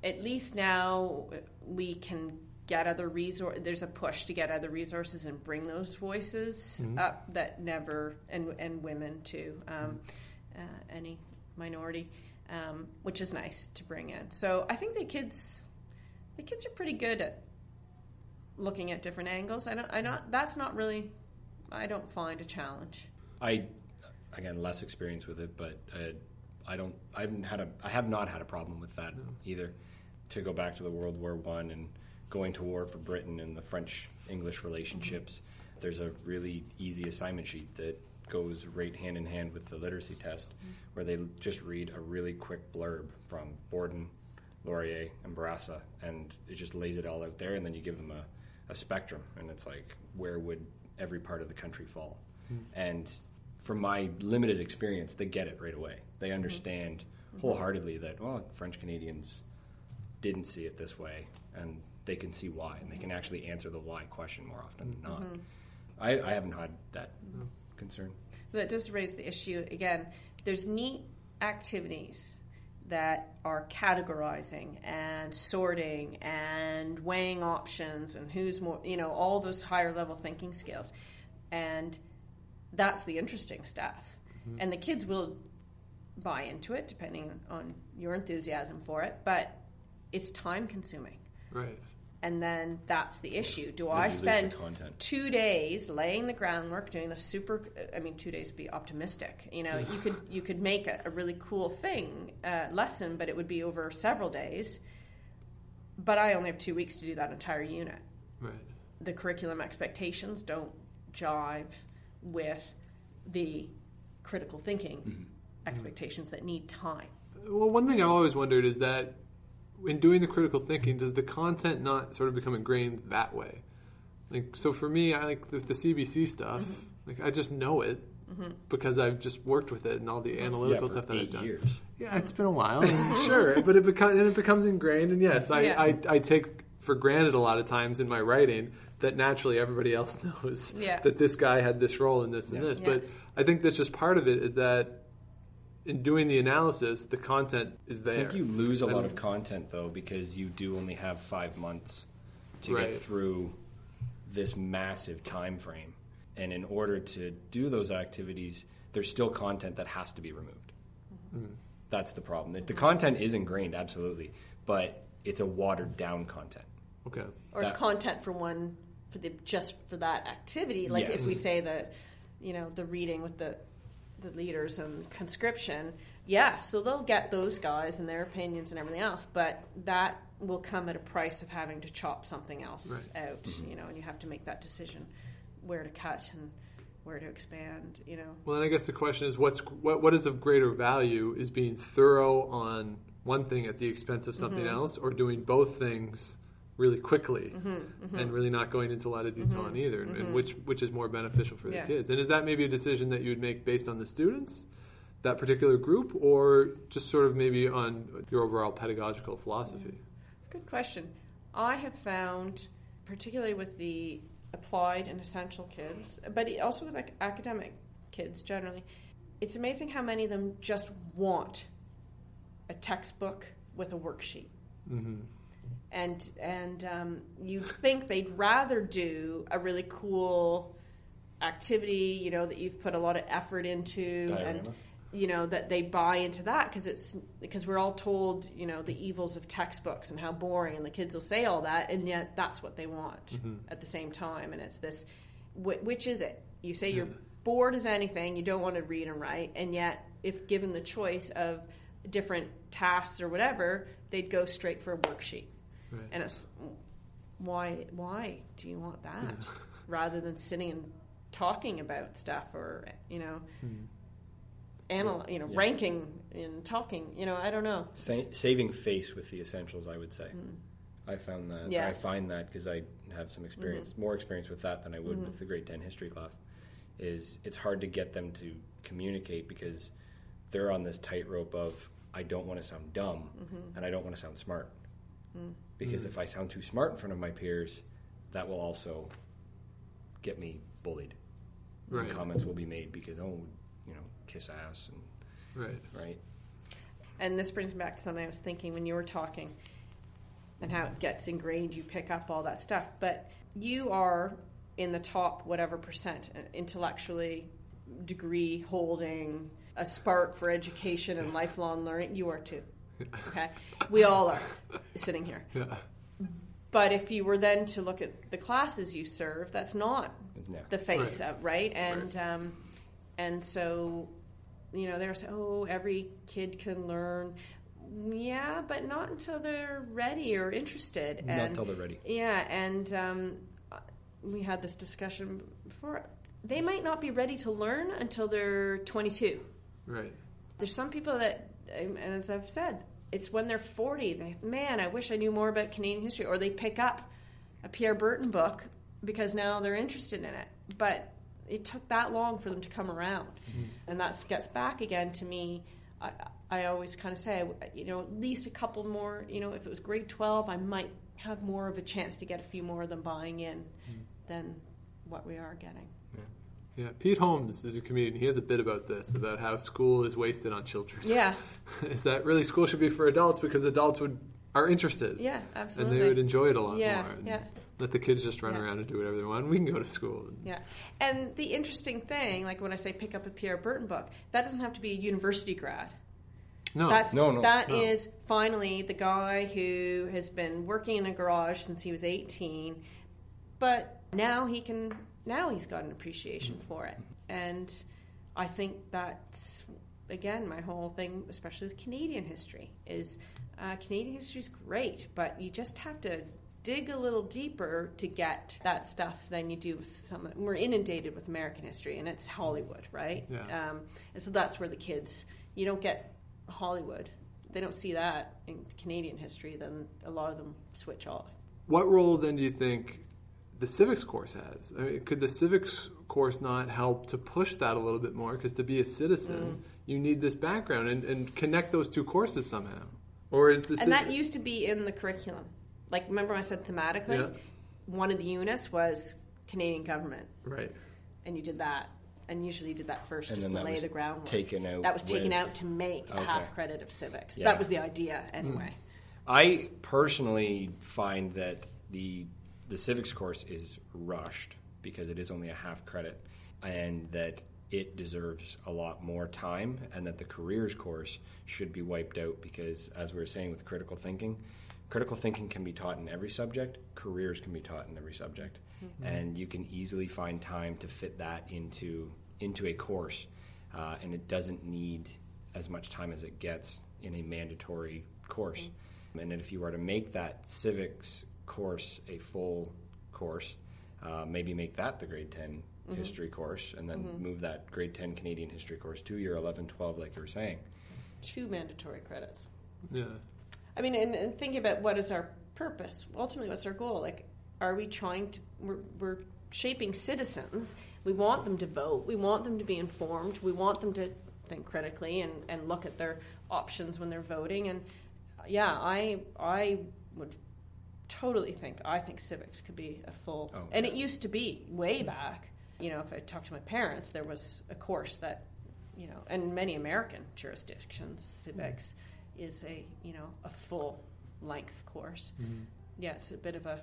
at least now we can get other resources. There's a push to get other resources and bring those voices up that never, and women too, any minority, which is nice to bring in. So I think the kids are pretty good at looking at different angles. I don't find a challenge. Again, less experience with it, but I have not had a problem with that either. To go back to the World War I and going to war for Britain and the French-English relationships, there's a really easy assignment sheet that goes right hand in hand with the literacy test, where they just read a really quick blurb from Borden, Laurier, and Bourassa, and it just lays it all out there, and then you give them a spectrum, and it's like, where would every part of the country fall? And from my limited experience, they get it right away. They understand wholeheartedly that, French Canadians didn't see it this way, and they can see why, and they can actually answer the why question more often than not. I haven't had that concern. But it does raise the issue, again, there's neat activities that are categorizing and sorting and weighing options and who's more, all those higher level thinking skills. And that's the interesting stuff. And the kids will buy into it depending on your enthusiasm for it, but it's time consuming. Right. And then that's the issue. Do I spend 2 days laying the groundwork, doing the 2 days would be optimistic. You could make a really cool lesson, but it would be over several days. But I only have 2 weeks to do that entire unit. Right. The curriculum expectations don't jive with the critical thinking expectations that need time. Well, one thing I've always wondered is that in doing the critical thinking, does the content not sort of become ingrained that way? So for me, I like the CBC stuff. I just know it because I've just worked with it and all the analytical stuff that I've done. Years. Yeah, it's been a while, sure, but it becomes ingrained. And yes, I take for granted a lot of times in my writing that naturally everybody else knows that this guy had this role in this and this. But I think that's just part of it, is that in doing the analysis, the content is there. I think you lose a lot of content, though, because you do only have 5 months to get through this massive time frame. And in order to do those activities, there's still content that has to be removed. That's the problem. The content is ingrained, absolutely, but it's a watered-down content. Okay. Or it's content for just for that activity. Like if we say that, the reading with the leaders and conscription, so they'll get those guys and their opinions and everything else, but that will come at a price of having to chop something else out, and you have to make that decision where to cut and where to expand, Well, and I guess the question is what is of greater value, is being thorough on one thing at the expense of something else, or doing both things really quickly and really not going into a lot of detail on either, and which is more beneficial for the kids. And is that maybe a decision that you would make based on the students, that particular group, or just sort of maybe on your overall pedagogical philosophy? Good question. I have found, particularly with the applied and essential kids, but also with academic kids generally, it's amazing how many of them just want a textbook with a worksheet. And you think they'd rather do a really cool activity, that you've put a lot of effort into, and that they buy into that because we're all told, the evils of textbooks and how boring, and the kids will say all that, and yet that's what they want at the same time. And it's this, which is it? You say you're bored as anything, you don't want to read and write, and yet if given the choice of different tasks or whatever, they'd go straight for a worksheet. Right. And it's why do you want that rather than sitting and talking about stuff, or ranking and talking, I don't know. Saving face with the essentials, I would say. I found that. Yeah. I find that because I have some experience, more experience with that than I would with the grade 10 history class. It's hard to get them to communicate because they're on this tightrope of, I don't want to sound dumb and I don't want to sound smart. Because if I sound too smart in front of my peers, that will also get me bullied. Right. Comments will be made because, kiss ass. And, right. And this brings me back to something I was thinking when you were talking and how it gets ingrained, you pick up all that stuff. But you are in the top whatever percent intellectually, degree holding, a spark for education and lifelong learning. You are too. Okay? We all are sitting here. Yeah. But if you were then to look at the classes you serve, that's not the face of, right? And so, they're saying, every kid can learn. Yeah, but not until they're ready or interested. Not until they're ready. Yeah, and we had this discussion before. They might not be ready to learn until they're 22. Right. There's some people that, and as I've said, it's when they're 40. I wish I knew more about Canadian history. Or they pick up a Pierre Burton book because now they're interested in it. But it took that long for them to come around. And that gets back again to me. I always kind of say, at least a couple more, if it was grade 12, I might have more of a chance to get a few more of them buying in than what we are getting. Yeah, Pete Holmes is a comedian. He has a bit about this, about how school is wasted on children. Yeah. Is that really school should be for adults because adults are interested. Yeah, absolutely. And they would enjoy it a lot more. Yeah. Let the kids just run around and do whatever they want. We can go to school. Yeah. And the interesting thing, like when I say pick up a Pierre Burton book, that doesn't have to be a university grad. No. That is finally the guy who has been working in a garage since he was 18, but now he's got an appreciation for it. And I think that's, again, my whole thing, especially with Canadian history, is Canadian history is great, but you just have to dig a little deeper to get that stuff than you do with some. We're inundated with American history, and it's Hollywood, right? Yeah. And so that's where the kids, you don't get Hollywood. They don't see that in Canadian history, then a lot of them switch off. What role then do you think the civics course has? I mean, could the civics course not help to push that a little bit more? Because to be a citizen, you need this background and connect those two courses somehow. Or is the and that used to be in the curriculum. Like, remember I said thematically? Yeah. One of the units was Canadian government. Right. And you did that. And usually you did that first And just then to that lay was the groundwork. taken out That was taken with- out to make a half credit of civics. Yeah. That was the idea anyway. I personally find that the civics course is rushed because it is only a half credit, and that it deserves a lot more time, and that the careers course should be wiped out because, as we were saying with critical thinking can be taught in every subject, careers can be taught in every subject, and you can easily find time to fit that into a course, and it doesn't need as much time as it gets in a mandatory course. And if you were to make that civics course a full course, maybe make that the grade 10 history course, and then move that grade 10 Canadian history course to your 11, 12, like you were saying. 2 mandatory credits. Yeah. I mean, and thinking about what is our purpose. Ultimately, what's our goal? Like, are we trying to... We're shaping citizens. We want them to vote. We want them to be informed. We want them to think critically and look at their options when they're voting. And, yeah, I would totally think... I think civics could be a full... Oh, and it used to be way back. If I talked to my parents, there was a course that, and many American jurisdictions, civics is a full length course. Yeah, it's a bit of a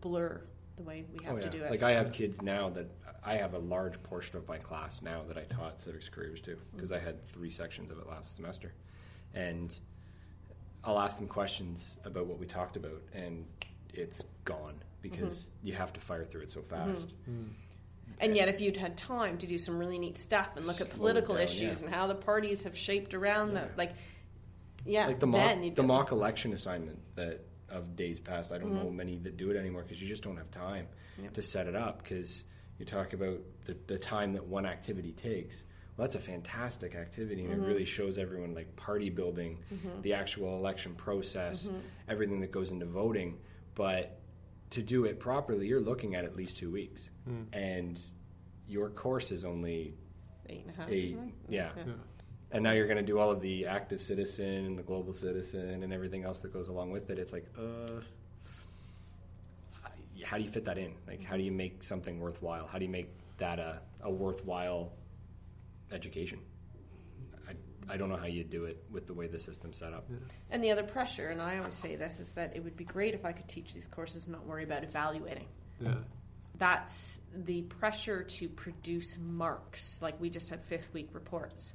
blur the way we have to do it. Like I have kids now that I have a large portion of my class now that I taught civics careers to, because I had 3 sections of it last semester, and I'll ask them questions about what we talked about, and it's gone because you have to fire through it so fast. And yet, if you'd had time to do some really neat stuff and look at political issues and how the parties have shaped around that, like the mock election assignment that of days past, I don't know many that do it anymore because you just don't have time to set it up, because you talk about the time that one activity takes. Well, that's a fantastic activity, and it really shows everyone like party building, the actual election process, everything that goes into voting. But to do it properly, you're looking at least 2 weeks. And your course is only 8.5 8, or something? yeah. And now you're going to do all of the active citizen and the global citizen and everything else that goes along with it. It's like, how do you fit that in? Like, how do you make something worthwhile? How do you make that a worthwhile education? I don't know how you do it with the way the system's set up. And the other pressure, and I always say this, is that it would be great if I could teach these courses and not worry about evaluating. Yeah. That's the pressure to produce marks. Like we just had 5th week reports,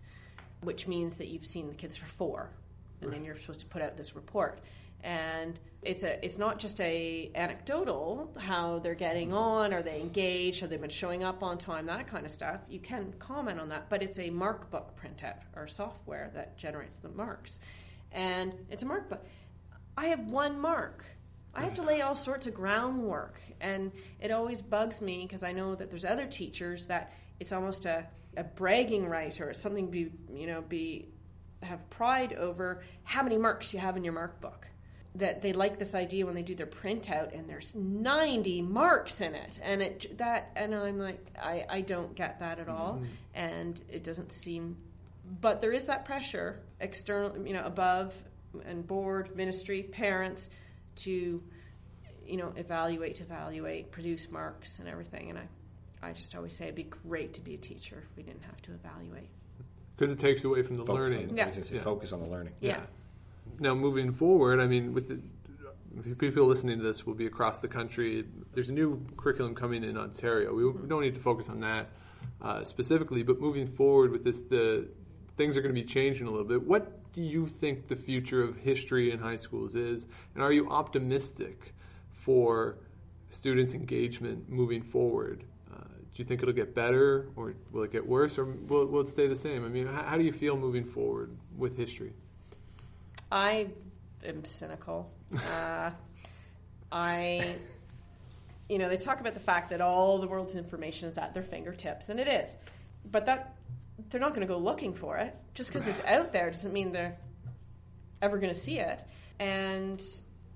which means that you've seen the kids for 4, and then you're supposed to put out this report. And it's not just a anecdotal, how they're getting on, are they engaged, have they been showing up on time, that kind of stuff. You can comment on that, but it's a mark book printout or software that generates the marks. And it's a mark book. I have 1 mark. I have to lay all sorts of groundwork, and it always bugs me because I know that there's other teachers that it's almost a bragging right or something have pride over how many marks you have in your mark book. That they like this idea when they do their printout and there's 90 marks in it, and I'm like, I don't get that at all, and it doesn't seem. But there is that pressure, external, above and board, ministry, parents, to, evaluate, produce marks and everything. And I just always say it'd be great to be a teacher if we didn't have to evaluate. Because it takes away from the learning. I was going to say focus on the learning. Yeah. Now, moving forward, I mean, with the people listening to this will be across the country. There's a new curriculum coming in Ontario. We don't need to focus on that specifically, but moving forward with this, the things are going to be changing a little bit. What do you think the future of history in high schools is, and are you optimistic for students' engagement moving forward? Do you think it'll get better, or will it get worse, or will it stay the same? I mean, how do you feel moving forward with history? I am cynical. They talk about the fact that all the world's information is at their fingertips, and it is. But that they're not going to go looking for it. Just because it's out there doesn't mean they're ever going to see it. And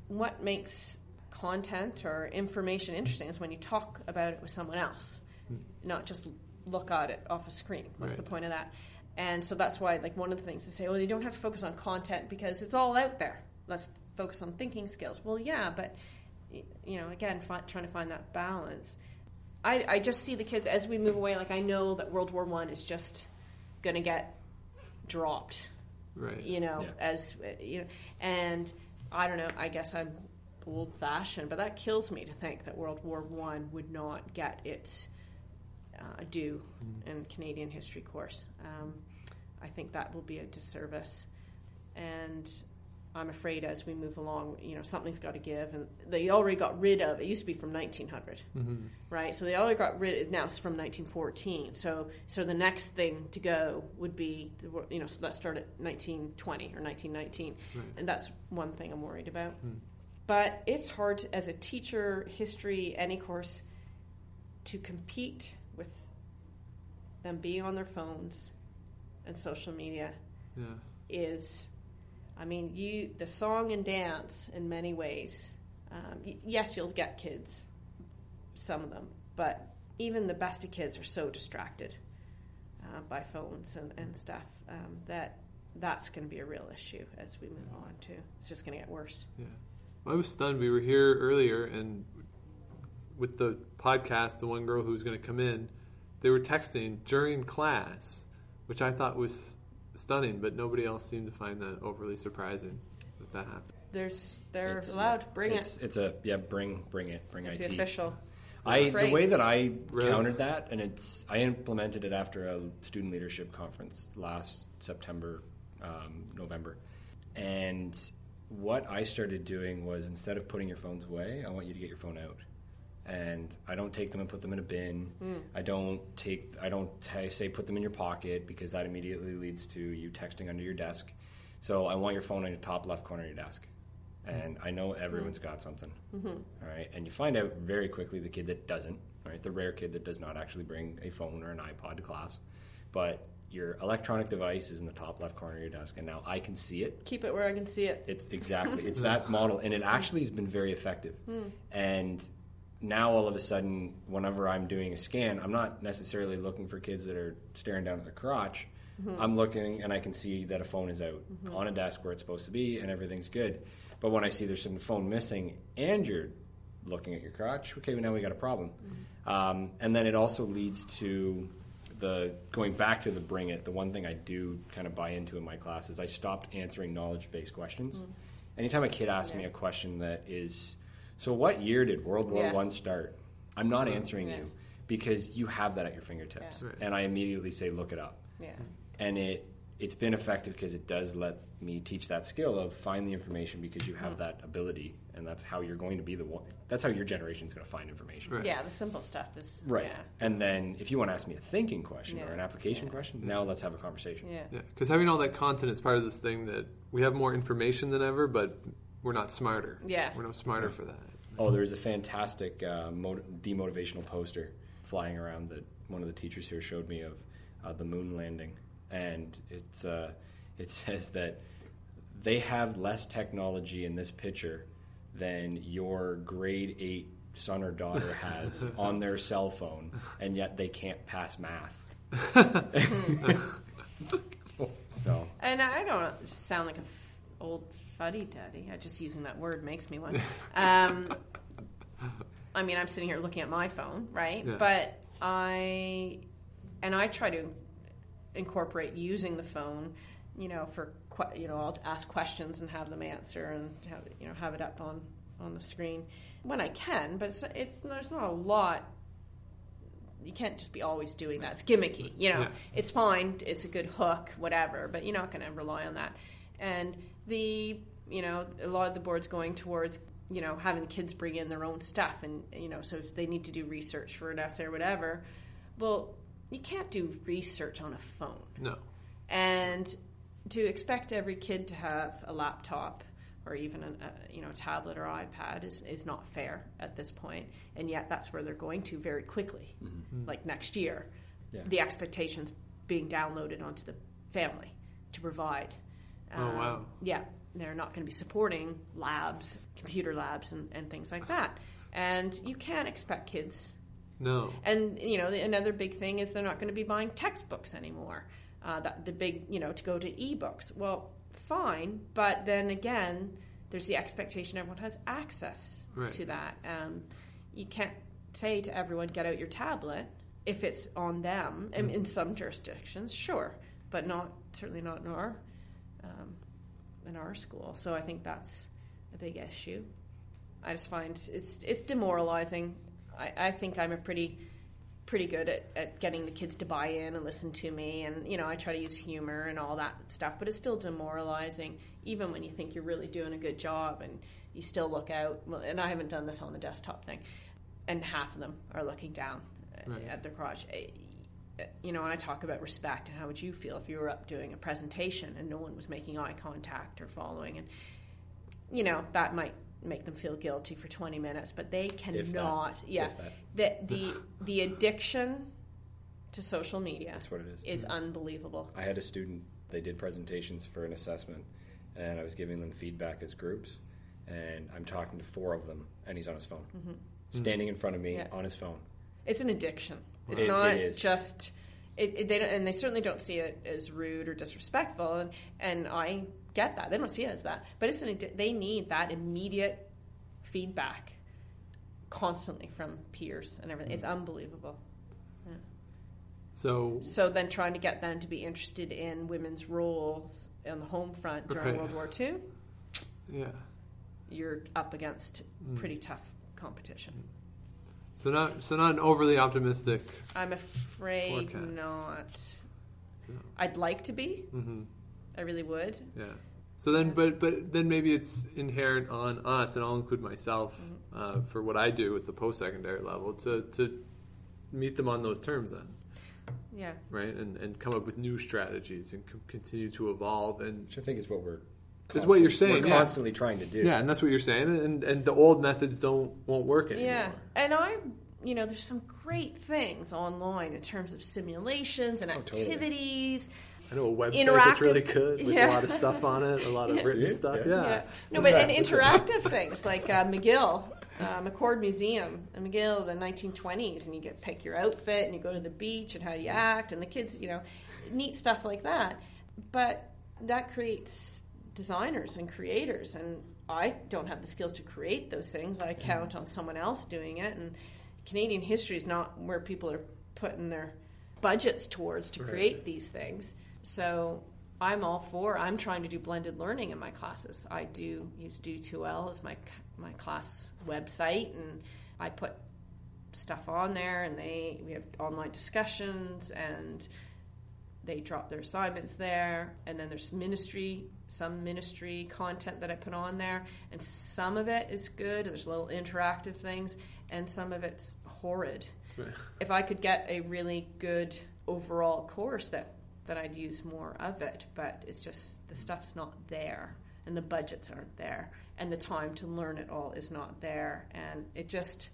what makes content or information interesting is when you talk about it with someone else, not just look at it off a screen. What's the point of that? And so that's why, one of the things they say, you don't have to focus on content because it's all out there. Let's focus on thinking skills. Well, yeah, but, again, trying to find that balance. I just see the kids as we move away. I know that World War I is just going to get dropped, right? And I don't know. I guess I'm old-fashioned, but that kills me to think that World War I would not get its due in Canadian history course. I think that will be a disservice, and I'm afraid as we move along, something's got to give. And they already got rid of it. Used to be from 1900, right? So they already got rid of it. Now it's from 1914. So the next thing to go would be, so let's start at 1920 or 1919, and that's one thing I'm worried about. But it's hard to, as a teacher, history, any course, to compete with them being on their phones and social media is, the song and dance in many ways. Yes, you'll get kids, some of them, but even the best of kids are so distracted by phones and stuff that's going to be a real issue as we move on too. It's just going to get worse. Yeah. I was stunned. We were here earlier, and with the podcast, the one girl who was going to come in, they were texting during class, which I thought was stunning, but nobody else seemed to find that overly surprising that happened. They're allowed. Bring it. It's bring it. Bring it's IT. The official. The way that I countered that, and I implemented it after a student leadership conference last September, November, and what I started doing was, instead of putting your phones away, I want you to get your phone out. And I don't take them and put them in a bin. I don't say put them in your pocket, because that immediately leads to you texting under your desk. So I want your phone on your top left corner of your desk. And I know everyone's got something. All right. And you find out very quickly the kid that doesn't, right? The rare kid that does not actually bring a phone or an iPod to class. But your electronic device is in the top left corner of your desk, and now I can see it. Keep it where I can see it. It's that model, and it actually has been very effective. And now all of a sudden, whenever I'm doing a scan, I'm not necessarily looking for kids that are staring down at their crotch. I'm looking, and I can see that a phone is out on a desk where it's supposed to be, and everything's good. But when I see there's some phone missing, and you're looking at your crotch, okay, well, now we got a problem. And then it also leads to going back to the bring it. The one thing I do kind of buy into in my class is I stopped answering knowledge-based questions. Anytime a kid asks me a question that is, so what year did World War I start? I'm not answering you because you have that at your fingertips. And I immediately say, look it up. And it's been effective because it does let me teach that skill of find the information because you have that ability, and that's how you're going to be the one. That's how your generation is going to find information. Yeah, the simple stuff is right. And then if you want to ask me a thinking question or an application question, now let's have a conversation. Because having all that content is part of this thing that we have more information than ever, but we're not smarter. We're no smarter for that. Oh, there's a fantastic demotivational poster flying around that one of the teachers here showed me of the moon landing. And it says that they have less technology in this picture than your grade 8 son or daughter has on their cell phone, and yet they can't pass math. So. And I don't sound like old fuddy-duddy. Just using that word makes me one. I mean, I'm sitting here looking at my phone, right? Yeah. But I try to incorporate using the phone, I'll ask questions and have them answer and have it up on the screen when I can, but there's not a lot. You can't just be always doing that. It's gimmicky, It's fine, it's a good hook, whatever, but you're not going to rely on that. And a lot of the board's going towards having kids bring in their own stuff, and so if they need to do research for an essay or whatever, well, you can't do research on a phone. No. And to expect every kid to have a laptop or even a tablet or iPad is not fair at this point. And yet that's where they're going to very quickly, like next year. Yeah. The expectations being downloaded onto the family to provide. Oh, wow. Yeah. They're not going to be supporting labs, computer labs, and things like that. And you can't expect kids. No. And, another big thing is they're not going to be buying textbooks anymore. The big, to go to ebooks. Well, fine, but then again, there's the expectation everyone has access to that. You can't say to everyone, get out your tablet if it's on them. And in some jurisdictions, sure, but certainly not in our school. So I think that's a big issue. I just find it's demoralizing. I think I'm pretty good at getting the kids to buy in and listen to me, and I try to use humor and all that stuff, but it's still demoralizing even when you think you're really doing a good job and you still look out. And I haven't done this on the desktop thing, and half of them are looking down at their crotch. And I talk about respect and how would you feel if you were up doing a presentation and no one was making eye contact or following, and that might make them feel guilty for 20 minutes, but they cannot. The addiction to social media. That's what it is unbelievable. I had a student. They did presentations for an assessment, and I was giving them feedback as groups, and I'm talking to 4 of them, and he's on his phone, standing in front of me on his phone. It's an addiction. It's not just. They certainly don't see it as rude or disrespectful, and I get that. They don't see it as that, but they need that immediate feedback constantly from peers and everything. It's unbelievable. Yeah. So then trying to get them to be interested in women's roles on the home front during World War II, you're up against pretty tough competition. So not an overly optimistic. I'm afraid forecast. Not. No. I'd like to be. Mm-hmm. I really would. Yeah. So then, but then maybe it's inherent on us, and I'll include myself for what I do at the post-secondary level to meet them on those terms then. Yeah. Right, and come up with new strategies and continue to evolve, and which I think is what we're. Is what you're saying. We're constantly trying to do. Yeah, and that's what you're saying, and the old methods won't work anymore. Yeah, and I there's some great things online in terms of simulations and activities. Totally. I know a website that's really good with a lot of stuff on it, a lot of written stuff. Yeah. No, but and interactive things like McGill, McCord Museum in McGill, the 1920s, and you get pick your outfit and you go to the beach and how you act, and the kids, neat stuff like that. But that creates designers and creators, and I don't have the skills to create those things. I count on someone else doing it, and Canadian history is not where people are putting their budgets towards to create these things. So I'm trying to do blended learning in my classes. I do use Do2L as my class website, and I put stuff on there, and we have online discussions, and they drop their assignments there, and then there's some ministry content that I put on there, and some of it is good, there's little interactive things, and some of it's horrid. Right. If I could get a really good overall course, that I'd use more of it, but it's just the stuff's not there, and the budgets aren't there, and the time to learn it all is not there, and it just,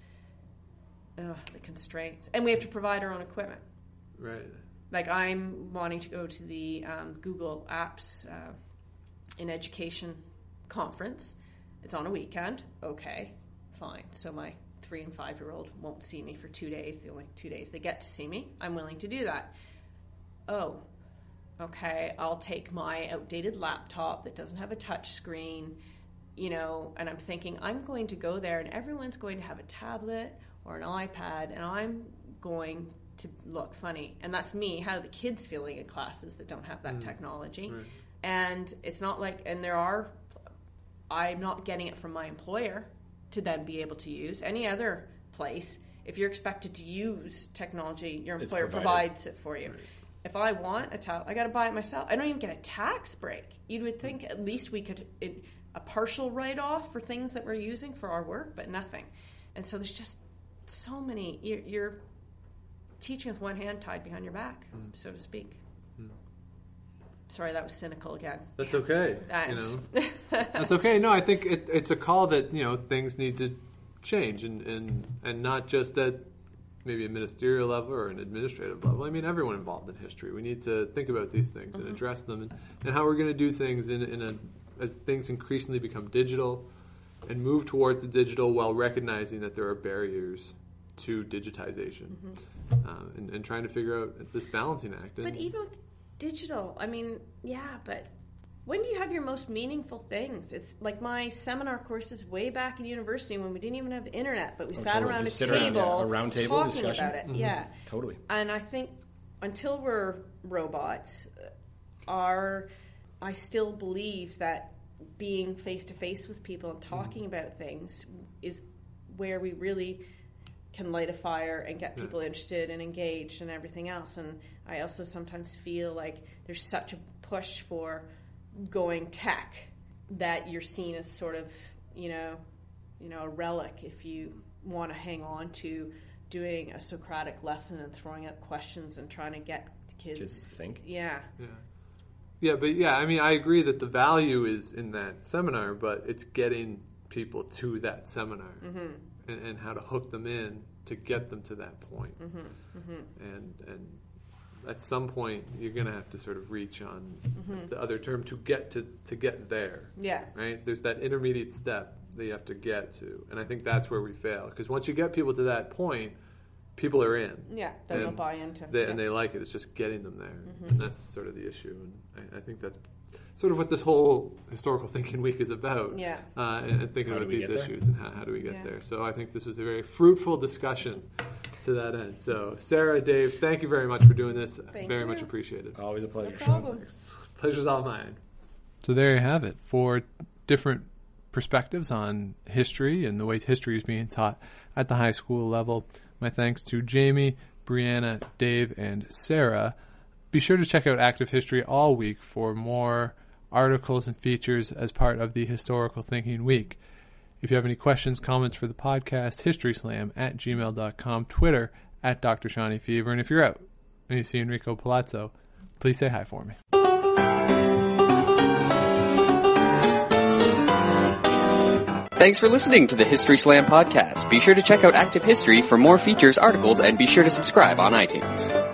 the constraints. And we have to provide our own equipment. Right. Like, I'm wanting to go to the Google Apps in Education conference. It's on a weekend. Okay, fine. So my 3 and 5-year-old won't see me for 2 days. The only 2 days they get to see me. I'm willing to do that. Oh, okay, I'll take my outdated laptop that doesn't have a touch screen, and I'm thinking I'm going to go there and everyone's going to have a tablet or an iPad, and I'm going to look funny. And that's me. How are the kids feeling in classes that don't have that technology? Right. And it's not like, I'm not getting it from my employer to then be able to use. Any other place, if you're expected to use technology, your employer provides it for you. Right. If I want a tablet, I got to buy it myself. I don't even get a tax break. You would think at least we could, a partial write-off for things that we're using for our work, but nothing. And so there's just so many, you're teaching with one hand tied behind your back, so to speak. Sorry, that was cynical again. That's okay. That's okay. No, I think it's a call that things need to change, and not just at maybe a ministerial level or an administrative level. I mean, everyone involved in history. We need to think about these things and address them, and how we're going to do things as things increasingly become digital, and move towards the digital while recognizing that there are barriers to digitization, and trying to figure out this balancing act. But even with digital, I mean, but when do you have your most meaningful things? It's like my seminar courses way back in university when we didn't even have the internet, but we sat around a table talking discussion about it. Yeah, totally. And I think until we're robots, I still believe that being face to face with people and talking about things is where we really can light a fire and get people interested and engaged and everything else. And I also sometimes feel like there's such a push for going tech that you're seen as sort of, a relic if you want to hang on to doing a Socratic lesson and throwing out questions and trying to get the kids to think. Yeah. I mean, I agree that the value is in that seminar, but it's getting people to that seminar and how to hook them in to get them to that point. And at some point, you're going to have to sort of reach on the other term to get there. Yeah. Right? There's that intermediate step that you have to get to, and I think that's where we fail. Because once you get people to that point, people are in. Yeah, they'll buy into it. And they like it. It's just getting them there. And that's sort of the issue. And I think that's sort of what this whole historical thinking week is about. Yeah. And thinking about these issues and how do we get there. So I think this was a very fruitful discussion to that end. So Sarah, Dave, thank you very much for doing this. Very much appreciated. Always a pleasure. No problem. Pleasure's all mine. So there you have it. 4 different perspectives on history and the way history is being taught at the high school level. My thanks to Jamie, Brianna, Dave, and Sarah. Be sure to check out Active History all week for more articles and features as part of the Historical Thinking Week. If you have any questions, comments for the podcast, historyslam@gmail.com, Twitter @Dr. Shawnee Fever, and if you're out and you see Enrico Palazzo, please say hi for me. Thanks for listening to the History Slam podcast. Be sure to check out Active History for more features, articles, and be sure to subscribe on iTunes.